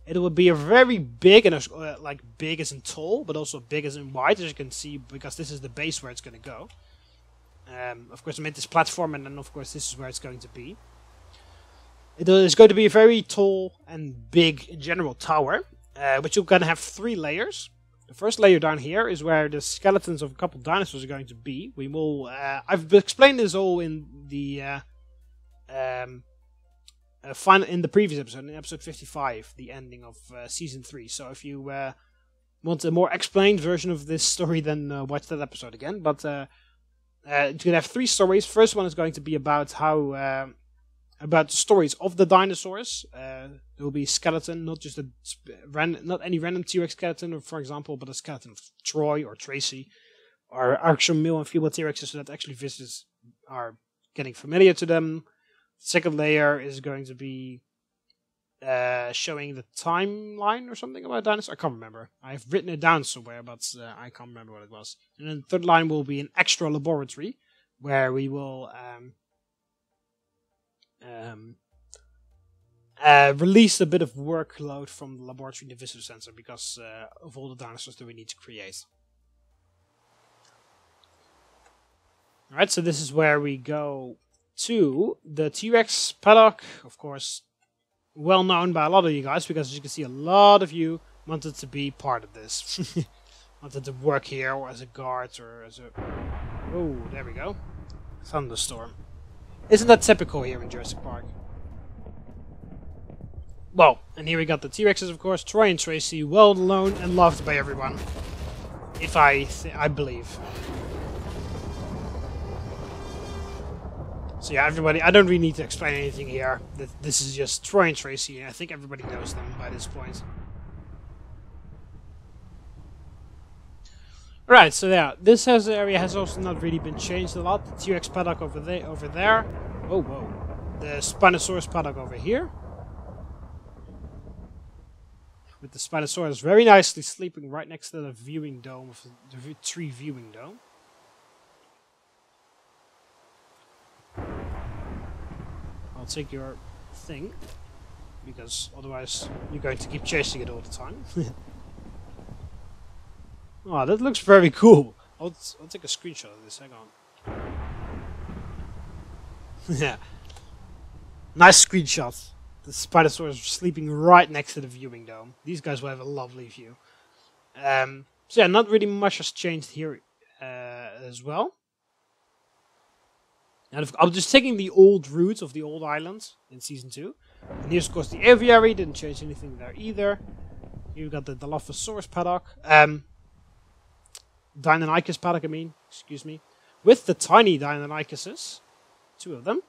It will be a very big, and like big as in tall, but also big as in wide, as you can see, because this is the base where it's going to go. Of course, I made this platform, and then of course this is where it's going to be. It is going to be a very tall and big, in general, tower, which you're going to have 3 layers. The first layer down here is where the skeletons of a couple of dinosaurs are going to be. We will. I've explained this all in the in the previous episode, in episode 55, the ending of season 3. So if you want a more explained version of this story, then watch that episode again. But It's going to have 3 stories. First one is going to be about how about the stories of the dinosaurs. There will be a skeleton, not just not any random T-Rex skeleton, for example, but a skeleton of Troy or Tracy, or actual male and female T-Rexes, so that actually visitors are getting familiar to them. The second layer is going to be showing the timeline or something about dinosaurs. I can't remember. I've written it down somewhere, but I can't remember what it was. And then the third line will be an extra laboratory, where we will release a bit of workload from the laboratory in the visitor center because of all the dinosaurs that we need to create. Alright, so this is where we go to the T-Rex paddock, of course, well known by a lot of you guys, because as you can see, a lot of you wanted to be part of this. Wanted to work here, or as a guard, or as a... Oh, there we go. Thunderstorm. Isn't that typical here in Jurassic Park? Well, and here we got the T-Rexes, of course, Troy and Tracy, well known and loved by everyone. If I believe. So yeah, everybody, I don't really need to explain anything here. This is just Troy and Tracy, and I think everybody knows them by this point. Right, so yeah, this area has also not really been changed a lot. The T-Rex paddock over there. Oh, whoa. The Spinosaurus paddock over here. With the Spinosaurus very nicely sleeping right next to the viewing dome, of the tree viewing dome. I'll take your thing, because otherwise you're going to keep chasing it all the time. Oh, that looks very cool. I'll take a screenshot of this, hang on. Yeah. Nice screenshot. The Spinosaurus sleeping right next to the viewing dome. These guys will have a lovely view. So yeah, not really much has changed here as well. And I'm just taking the old routes of the old islands in Season 2. And here's, of course, the aviary. Didn't change anything there either. You've got the Dilophosaurus paddock. Deinonychus paddock, excuse me. With the tiny Deinonychuses. 2 of them.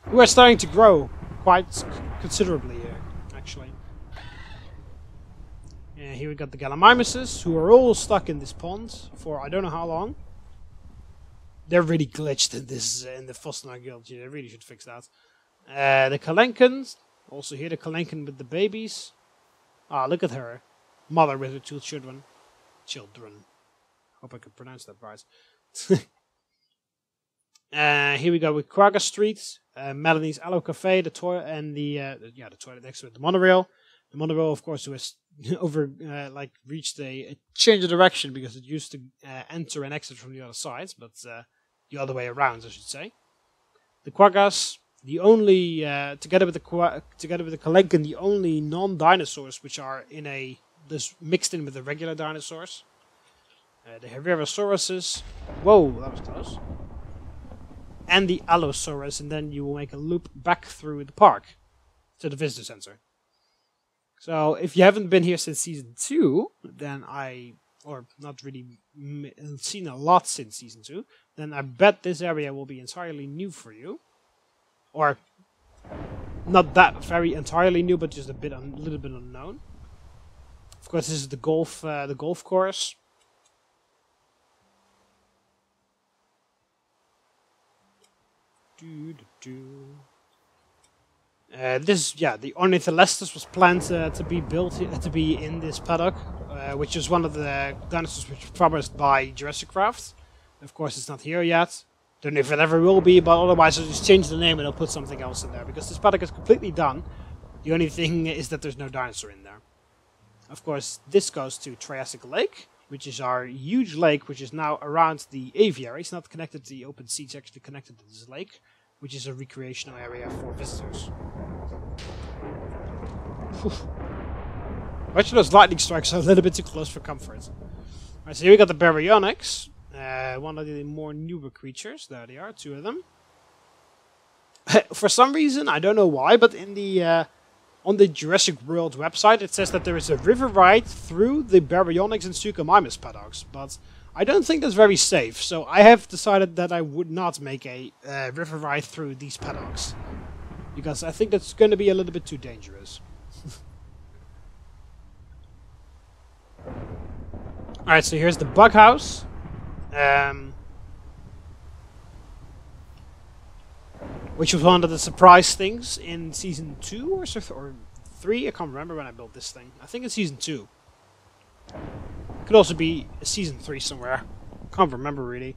Who are starting to grow quite considerably here, actually. Yeah, here we got the Gallimimuses, who are all stuck in this pond for I don't know how long. They're really glitched in the Fossilized Guild. They really should fix that. The Kalenkins. Also here the Kalenkin with the babies. Ah, look at her. Mother with her 2 children. Hope I could pronounce that right. Here we go with Quagga Street. Melanie's Aloe Cafe. The toilet and the toilet next to it. The monorail. The monorail, of course, who has reached a change of direction because it used to enter and exit from the other sides, but the other way around, I should say. The Quaggas, the only together with the Kalenkin, the only non-dinosaurs which are mixed in with the regular dinosaurs. The Herbivorosaurus. Whoa, that was close. And the Allosaurus, and then you will make a loop back through the park to the visitor center. So, if you haven't been here since Season 2, then or not really seen a lot since Season 2, then I bet this area will be entirely new for you. Or, not that very entirely new, but just a little bit unknown. Of course, this is the golf course. The Ornitholestes was planned to be built to be in this paddock, which is one of the dinosaurs which was promised by Jurassic Craft. Of course, it's not here yet. Don't know if it ever will be, but otherwise I'll just change the name and I'll put something else in there because this paddock is completely done. The only thing is that there's no dinosaur in there. Of course, this goes to Triassic Lake, which is our huge lake, which is now around the aviary. It's not connected to the open sea, it's actually connected to this lake, which is a recreational area for visitors. Watch those lightning strikes are a little bit too close for comfort. Alright, so here we got the Baryonyx, one of the more newer creatures. There they are, 2 of them. For some reason, I don't know why, but in the on the Jurassic World website, it says that there is a river ride through the Baryonyx and Suchomimus paddocks, but I don't think that's very safe, so I have decided that I would not make a river ride through these paddocks. Because I think that's going to be a little bit too dangerous. Alright, so here's the bug house. Which was one of the surprise things in Season 2 or 3? I can't remember when I built this thing. I think it's Season 2. Could also be Season 3 somewhere. Can't remember really.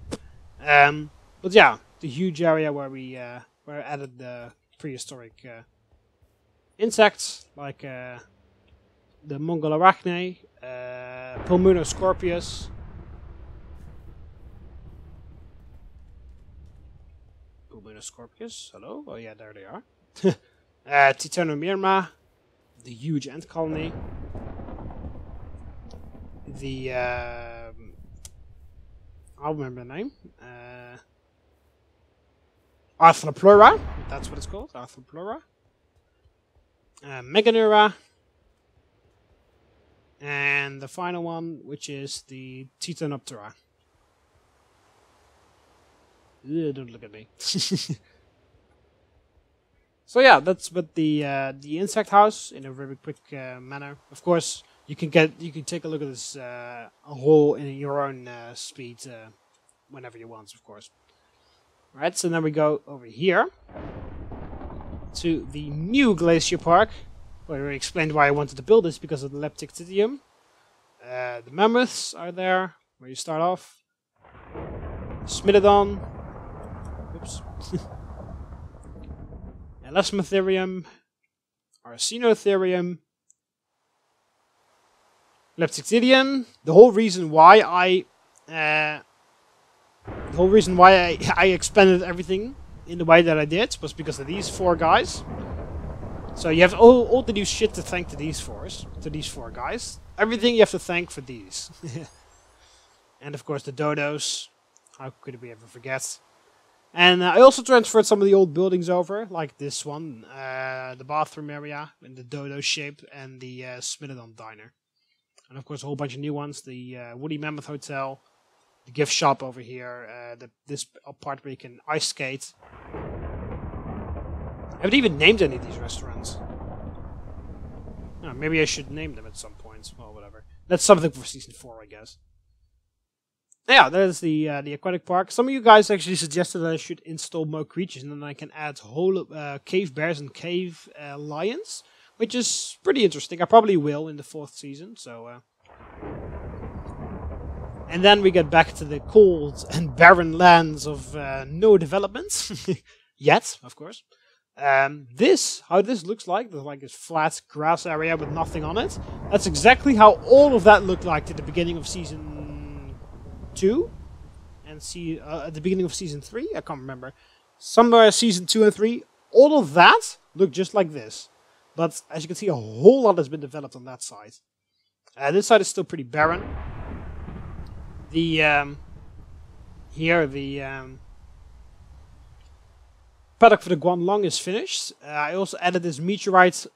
But yeah, the huge area where we where I added the prehistoric insects like the Mongol arachne, Pulmonoscorpius. Pulmonoscorpius, hello? Oh yeah, there they are. Titanomyrma, the huge ant colony. The I'll remember the name. Arthropleura, that's what it's called. Arthropleura. Meganeura. And the final one, which is the Titanoptera. Ugh, don't look at me. So yeah, that's what the insect house in a very quick manner. Of course, you can take a look at this a whole in your own speed whenever you want, of course. All right, so then we go over here to the new glacier park, where I explained why I wanted to build this because of the Leptictidium. The mammoths are there, where you start off. Smilodon. Oops. Elasmotherium. Arsinotherium. Leptictidium. The whole reason why I expanded everything in the way that I did was because of these 4 guys. So you have all the new shit to thank to these 4 guys. Everything you have to thank for these. And of course the dodos. How could we ever forget? And I also transferred some of the old buildings over, like this one, the bathroom area in the dodo shape, and the Smilodon diner. And of course a whole bunch of new ones, the Woody Mammoth Hotel, the gift shop over here, this part where you can ice skate. I haven't even named any of these restaurants. Oh, maybe I should name them at some point. Well, whatever. That's something for Season 4, I guess. Yeah, there's the aquatic park. Some of you guys actually suggested that I should install more creatures, and then I can add whole cave bears and cave lions, which is pretty interesting. I probably will in the 4th season. So, and then we get back to the cold and barren lands of no development yet, of course. How this looks like, there's like this flat grass area with nothing on it. That's exactly how all of that looked like at the beginning of Season 2. And at the beginning of Season 3, I can't remember. Somewhere Season 2 and 3, all of that looked just like this. But as you can see, a whole lot has been developed on that side. This side is still pretty barren. Paddock for the Guanlong is finished. I also added this meteorite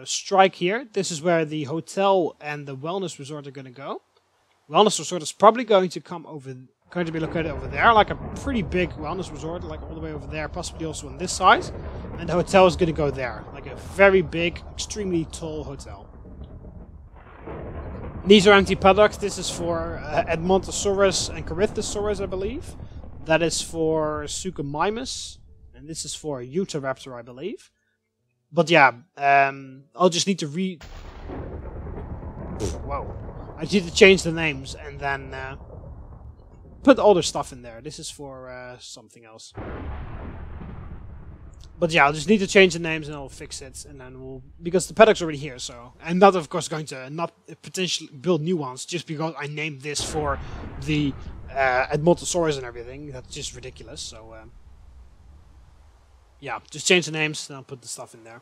strike here. This is where the hotel and the wellness resort are going to go. Wellness resort is probably going to be located over there, like a pretty big wellness resort, like all the way over there, possibly also on this side. And the hotel is going to go there, like a very big, extremely tall hotel. These are empty paddocks. This is for Edmontosaurus and Corythosaurus, I believe. That is for Suchomimus. And this is for Utahraptor, I believe. But yeah, I'll just need to Whoa. I need to change the names and then put all the stuff in there. This is for something else. But yeah, I'll just need to change the names and I'll fix it. And then because the paddock's already here, so I'm not, of course, going to not potentially build new ones just because I named this for the Edmontosaurus and everything. That's just ridiculous. So yeah, just change the names and I'll put the stuff in there.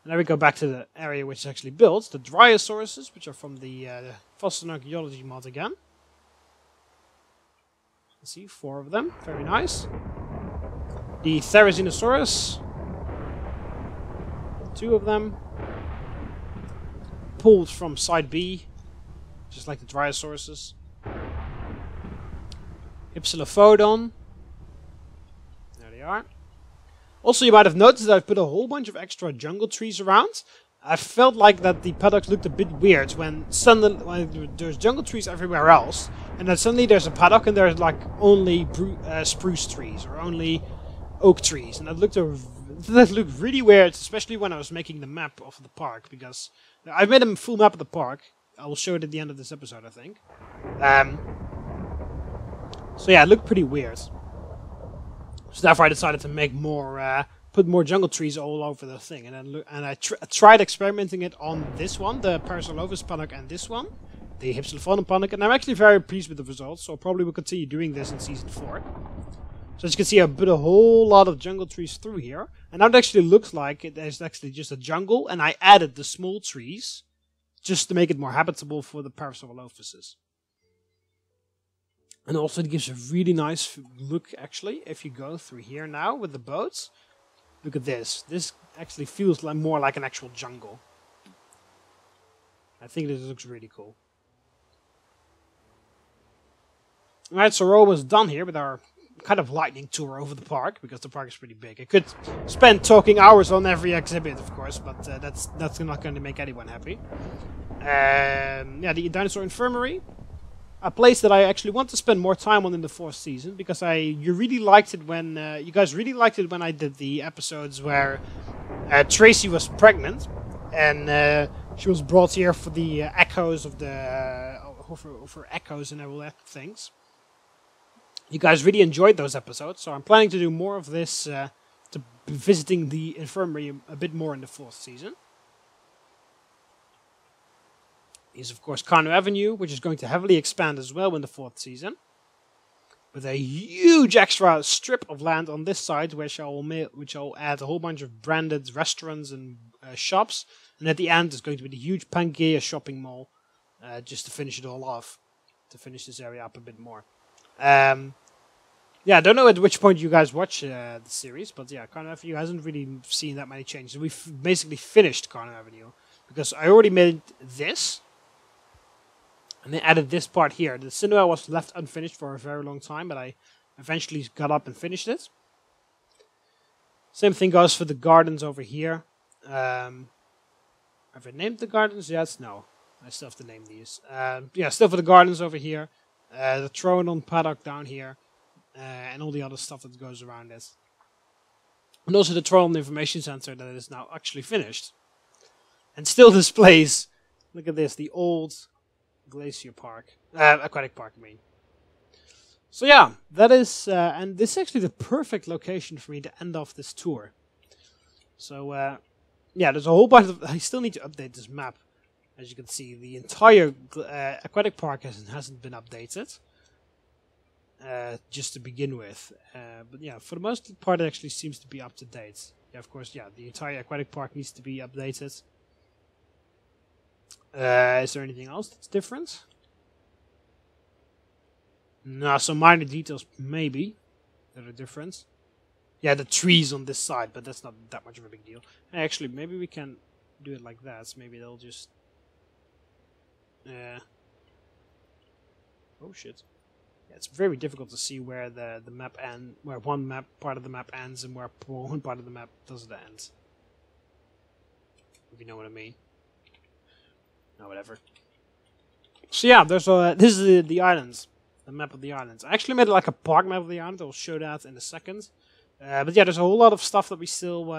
And then we go back to the area which is actually built, the Dryasauruses, which are from the Fossil and Archaeology mod again. Let's see, 4 of them, very nice. The Therizinosaurus, 2 of them. Pulled from side B, just like the Dryasauruses. Hypsilophodon. There they are. Also, you might have noticed that I've put a whole bunch of extra jungle trees around. I felt like that the paddock looked a bit weird when suddenly there's jungle trees everywhere else, and then suddenly there's a paddock and there's like only spruce trees or only oak trees, and that looked really weird, especially when I was making the map of the park, because I've made a full map of the park. I will show it at the end of this episode, I think. So yeah, it looked pretty weird. So therefore I decided to make more, put more jungle trees all over the thing. And then I tried experimenting it on this one, the Parasaurolophus paddock, and this one, the Hypsilophodon paddock. And I'm actually very pleased with the results, so probably will continue doing this in Season 4. So as you can see, I put a whole lot of jungle trees through here. And now it actually looks like it is actually just a jungle, and I added the small trees just to make it more habitable for the Parasaurolophuses. And also it gives a really nice look, actually, if you go through here now with the boats. Look at this. This actually feels like more like an actual jungle. I think this looks really cool. Alright, so we're almost done here with our kind of lightning tour over the park, because the park is pretty big. I could spend talking hours on every exhibit, of course, but that's not going to make anyone happy. Yeah, the Dinosaur Infirmary. A place that I actually want to spend more time on in the 4th season, because you really liked it when you guys really liked it when I did the episodes where Tracy was pregnant and she was brought here for the echoes of the for echoes and all that things. You guys really enjoyed those episodes, so I'm planning to do more of this, to be visiting the infirmary a bit more in the 4th season. Is of course Carno Avenue, which is going to heavily expand as well in the 4th season, with a huge extra strip of land on this side, which I'll add a whole bunch of branded restaurants and shops, and at the end is going to be the huge Pangea shopping mall, just to finish it all off, to finish this area up a bit more. Yeah, I don't know at which point you guys watch the series, but yeah, Carno Avenue hasn't really seen that many changes. We've basically finished Carno Avenue, because I already made this. And then added this part here. The cinema was left unfinished for a very long time, but I eventually got up and finished it. Same thing goes for the gardens over here. Have I named the gardens? Yes, no. I still have to name these. Yeah, still for the gardens over here. The Troodon paddock down here. And all the other stuff that goes around it. And also the Troodon Information Center that is now actually finished. And still displays, look at this, the old Glacier Park, aquatic park, I mean. So yeah, that is, and this is actually the perfect location for me to end off this tour. So yeah, there's a whole bunch of, I still need to update this map. As you can see, the entire aquatic park hasn't been updated, just to begin with. But yeah, for the most part, it actually seems to be up to date. Yeah, of course, yeah, the entire aquatic park needs to be updated. Is there anything else that's different? No, some minor details maybe that are different. Yeah, the trees on this side, but that's not that much of a big deal. Actually, maybe we can do it like that. So maybe they'll just... oh shit. Yeah, it's very difficult to see where the map ends, where one part of the map ends and where one part of the map doesn't end. If you know what I mean. No, whatever. So yeah, there's this is the islands, the map of the islands. I actually made like a park map of the island. I'll show that in a second. But yeah, there's a whole lot of stuff that we still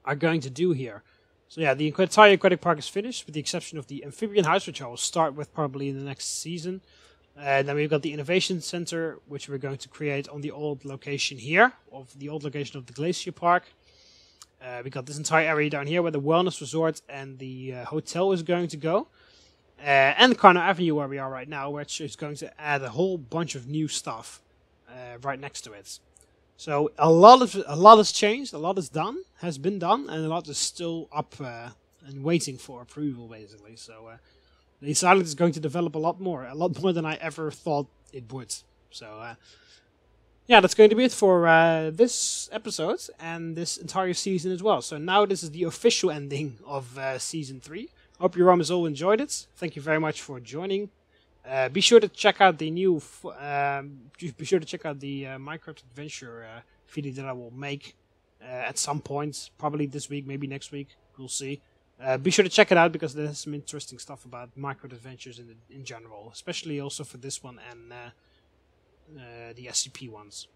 are going to do here. So yeah, the entire aquatic park is finished, with the exception of the amphibian house, which I will start with probably in the next season. Then we've got the innovation center, which we're going to create on the old location here, of the old location of the Glacier Park. We got this entire area down here where the wellness resort and the hotel is going to go. And Carno Avenue, where we are right now, which is going to add a whole bunch of new stuff right next to it. So a lot has changed, a lot has been done, and a lot is still up and waiting for approval, basically. So this island is going to develop a lot more than I ever thought it would. So yeah, that's going to be it for this episode and this entire season as well. So now this is the official ending of Season 3. Hope you all enjoyed it. Thank you very much for joining. Be sure to check out the new. Be sure to check out the Minecraft Adventure video that I will make at some point, probably this week, maybe next week. We'll see. Be sure to check it out because there's some interesting stuff about Minecraft Adventures in general, especially also for this one and the SCP ones.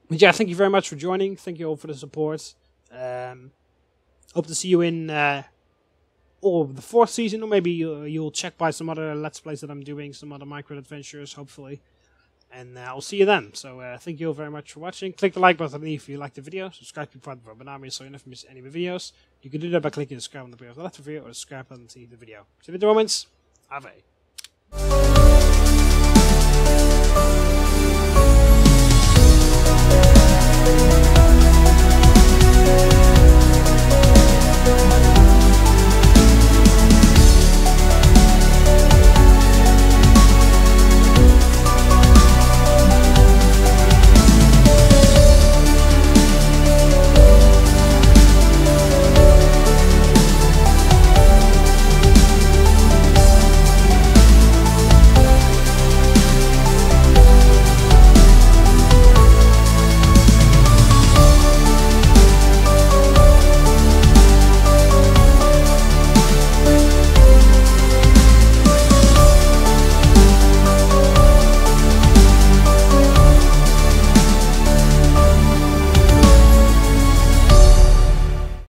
But yeah, thank you very much for joining. Thank you all for the support. Hope to see you in the 4th season, or maybe you'll check by some other Let's Plays that I'm doing, some other Minecraft Adventures, hopefully. And I'll see you then. So thank you all very much for watching. Click the like button if you liked the video. Subscribe to be part of the webinar so you never miss any of the videos. You can do that by clicking the subscribe on the video of the left of the video or subscribe button to the video. See you in the moments. Ave.